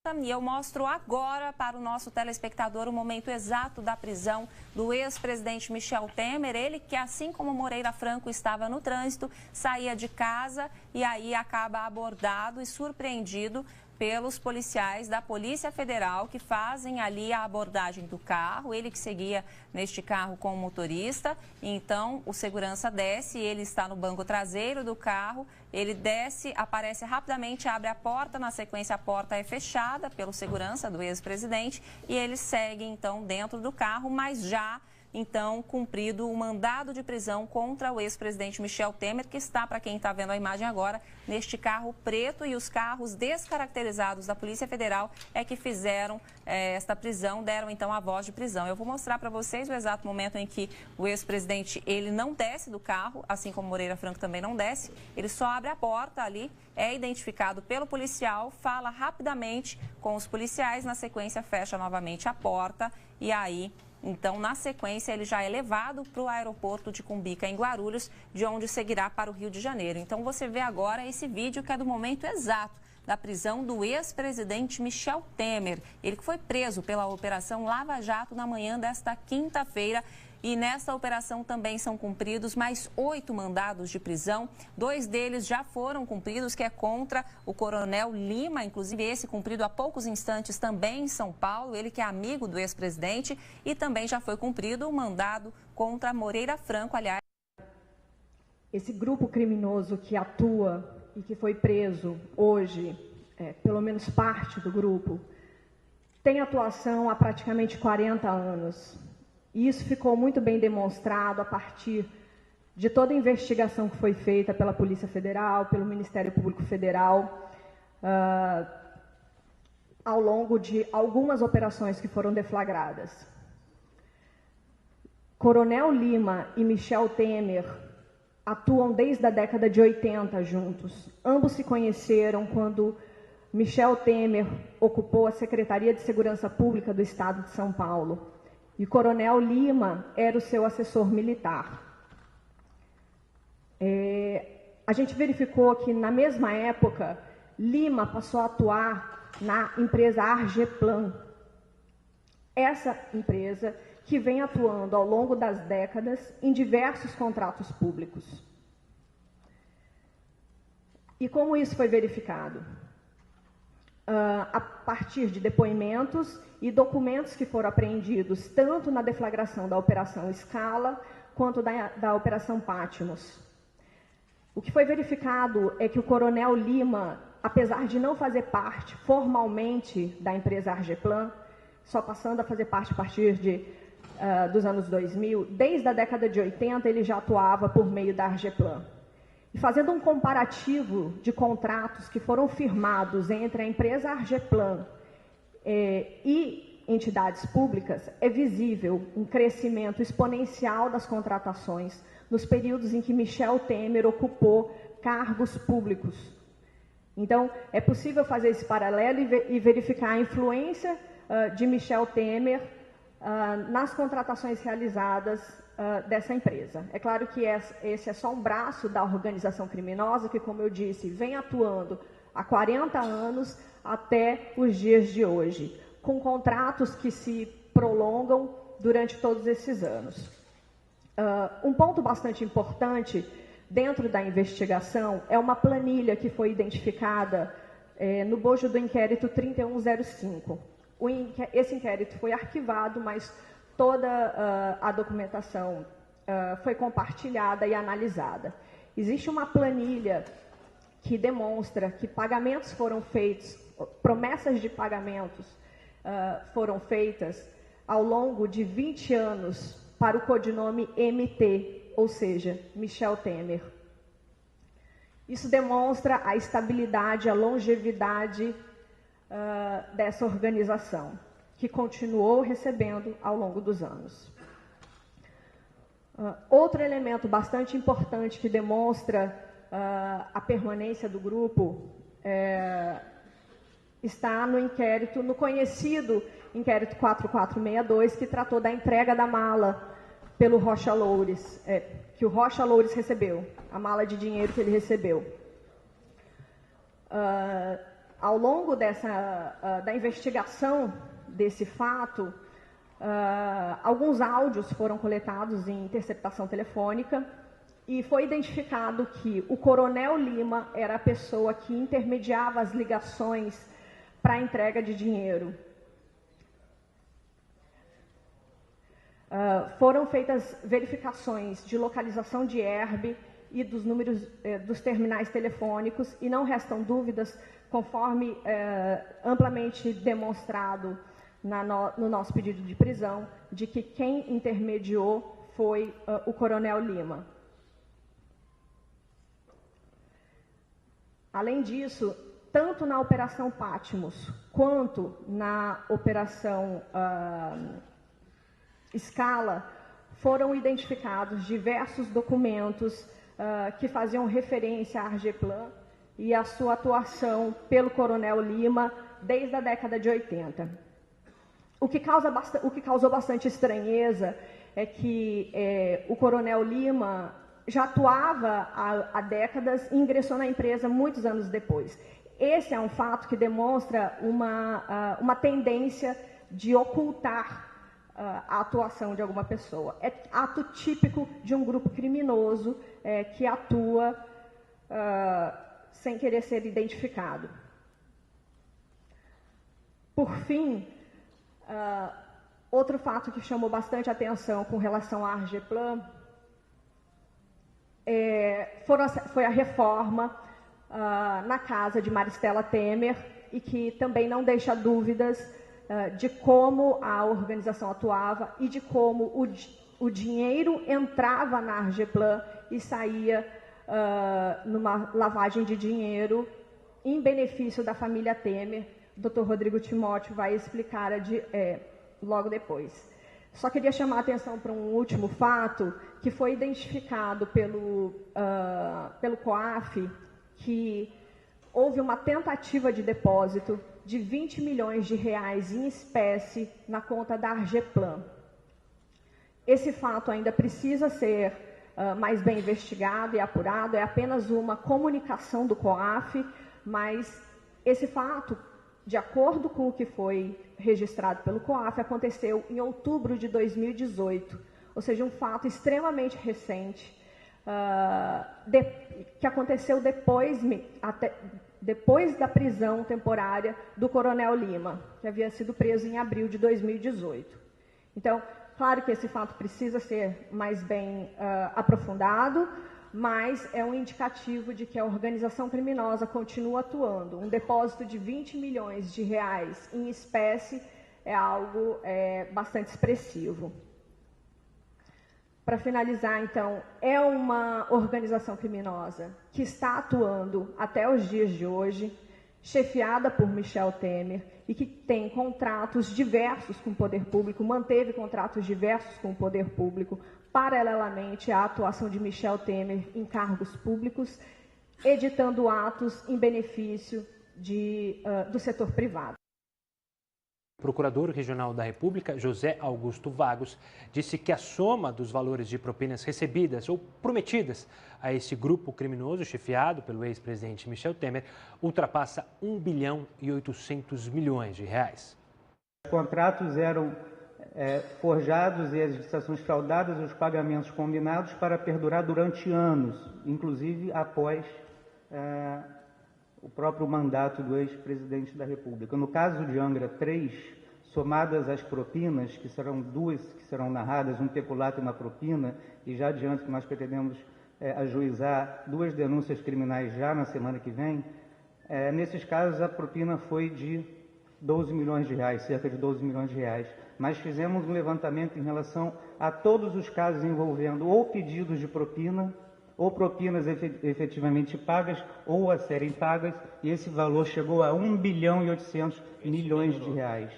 E eu mostro agora para o nosso telespectador o momento exato da prisão do ex-presidente Michel Temer. Ele que, assim como Moreira Franco, estava no trânsito, saía de casa e aí acaba abordado e surpreendido pelos policiais da Polícia Federal que fazem ali a abordagem do carro. Ele que seguia neste carro com o motorista. Então, o segurança desce, ele está no banco traseiro do carro. Ele desce, aparece rapidamente, abre a porta. Na sequência, a porta é fechada pelo segurança do ex-presidente e ele segue, então, dentro do carro, mas já então cumprido o mandado de prisão contra o ex-presidente Michel Temer, que está, para quem está vendo a imagem agora, neste carro preto, e os carros descaracterizados da Polícia Federal é que fizeram esta prisão, deram então a voz de prisão. Eu vou mostrar para vocês o exato momento em que o ex-presidente, ele não desce do carro, assim como Moreira Franco também não desce, ele só abre a porta ali, é identificado pelo policial, fala rapidamente com os policiais, na sequência fecha novamente a porta e aí... Então, na sequência, ele já é levado para o aeroporto de Cumbica, em Guarulhos, de onde seguirá para o Rio de Janeiro. Então, você vê agora esse vídeo que é do momento exato da prisão do ex-presidente Michel Temer. Ele que foi preso pela Operação Lava Jato na manhã desta quinta-feira. E nessa operação também são cumpridos mais 8 mandados de prisão. 2 deles já foram cumpridos, que é contra o Coronel Lima, inclusive esse cumprido há poucos instantes também em São Paulo, ele que é amigo do ex-presidente. E também já foi cumprido o mandado contra Moreira Franco, aliás. Esse grupo criminoso que atua e que foi preso hoje, pelo menos parte do grupo, tem atuação há praticamente 40 anos. E isso ficou muito bem demonstrado a partir de toda a investigação que foi feita pela Polícia Federal, pelo Ministério Público Federal, ao longo de algumas operações que foram deflagradas. Coronel Lima e Michel Temer atuam desde a década de 80 juntos. Ambos se conheceram quando Michel Temer ocupou a Secretaria de Segurança Pública do Estado de São Paulo. E Coronel Lima era o seu assessor militar. A gente verificou que, na mesma época, Lima passou a atuar na empresa Argeplan. Essa empresa que vem atuando ao longo das décadas em diversos contratos públicos. E como isso foi verificado? A partir de depoimentos e documentos que foram apreendidos tanto na deflagração da Operação Scala quanto da Operação Patmos. O que foi verificado é que o Coronel Lima, apesar de não fazer parte formalmente da empresa Argeplan, só passando a fazer parte a partir dos anos 2000, desde a década de 80 ele já atuava por meio da Argeplan. E fazendo um comparativo de contratos que foram firmados entre a empresa Argeplan e entidades públicas, é visível um crescimento exponencial das contratações nos períodos em que Michel Temer ocupou cargos públicos. Então, é possível fazer esse paralelo e verificar a influência de Michel Temer nas contratações realizadas dessa empresa. É claro que esse é só um braço da organização criminosa que, como eu disse, vem atuando há 40 anos até os dias de hoje, com contratos que se prolongam durante todos esses anos. Um ponto bastante importante dentro da investigação é uma planilha que foi identificada no bojo do inquérito 3105. Esse inquérito foi arquivado, mas toda a documentação foi compartilhada e analisada. Existe uma planilha que demonstra que pagamentos foram feitos, promessas de pagamentos foram feitas ao longo de 20 anos para o codinome MT, ou seja, Michel Temer. Isso demonstra a estabilidade, a longevidade dessa organização, que continuou recebendo ao longo dos anos. Outro elemento bastante importante que demonstra a permanência do grupo está no inquérito, no conhecido inquérito 4462, que tratou da entrega da mala pelo Rocha Loures, que o Rocha Loures recebeu, a mala de dinheiro que ele recebeu. Ao longo da investigação desse fato, alguns áudios foram coletados em interceptação telefônica e foi identificado que o Coronel Lima era a pessoa que intermediava as ligações para a entrega de dinheiro. Foram feitas verificações de localização de ERB e dos números dos terminais telefônicos e não restam dúvidas, conforme amplamente demonstrado no nosso pedido de prisão, de que quem intermediou foi o Coronel Lima. Além disso, tanto na Operação Patmos quanto na Operação Scala, foram identificados diversos documentos que faziam referência à Argeplan e à sua atuação pelo Coronel Lima desde a década de 80. O que causou bastante estranheza é que o Coronel Lima já atuava há décadas e ingressou na empresa muitos anos depois. Esse é um fato que demonstra uma tendência de ocultar a atuação de alguma pessoa. É ato típico de um grupo criminoso que atua sem querer ser identificado. Por fim, outro fato que chamou bastante atenção com relação à Argeplan foi a reforma na casa de Maristela Temer e que também não deixa dúvidas de como a organização atuava e de como o dinheiro entrava na Argeplan e saía numa lavagem de dinheiro em benefício da família Temer. O Dr. Rodrigo Timóteo vai explicar logo depois. Só queria chamar a atenção para um último fato que foi identificado pelo COAF, que houve uma tentativa de depósito de 20 milhões de reais em espécie na conta da Argeplan. Esse fato ainda precisa ser mais bem investigado e apurado, é apenas uma comunicação do COAF, mas esse fato, de acordo com o que foi registrado pelo COAF, aconteceu em outubro de 2018, ou seja, um fato extremamente recente, que aconteceu depois da prisão temporária do Coronel Lima, que havia sido preso em abril de 2018. Então, claro que esse fato precisa ser mais bem aprofundado, mas é um indicativo de que a organização criminosa continua atuando. Um depósito de 20 milhões de reais em espécie é algo bastante expressivo. Para finalizar, então, é uma organização criminosa que está atuando até os dias de hoje, chefiada por Michel Temer e que tem contratos diversos com o poder público, manteve contratos diversos com o poder público, paralelamente à atuação de Michel Temer em cargos públicos, editando atos em benefício do setor privado. O Procurador Regional da República, José Augusto Vagos, disse que a soma dos valores de propinas recebidas ou prometidas a esse grupo criminoso chefiado pelo ex-presidente Michel Temer ultrapassa 1 bilhão e 800 milhões de reais. Os contratos eram forjados e as licitações fraudadas e os pagamentos combinados para perdurar durante anos, inclusive após o próprio mandato do ex-presidente da República. No caso de Angra 3, somadas as propinas, que serão duas que serão narradas, um peculato e uma propina, e já adianto que nós pretendemos ajuizar 2 denúncias criminais já na semana que vem, nesses casos a propina foi de 12 milhões de reais, cerca de 12 milhões de reais. Mas fizemos um levantamento em relação a todos os casos envolvendo ou pedidos de propina, ou propinas efetivamente pagas, ou a serem pagas, e esse valor chegou a 1 bilhão e 800 milhões de reais.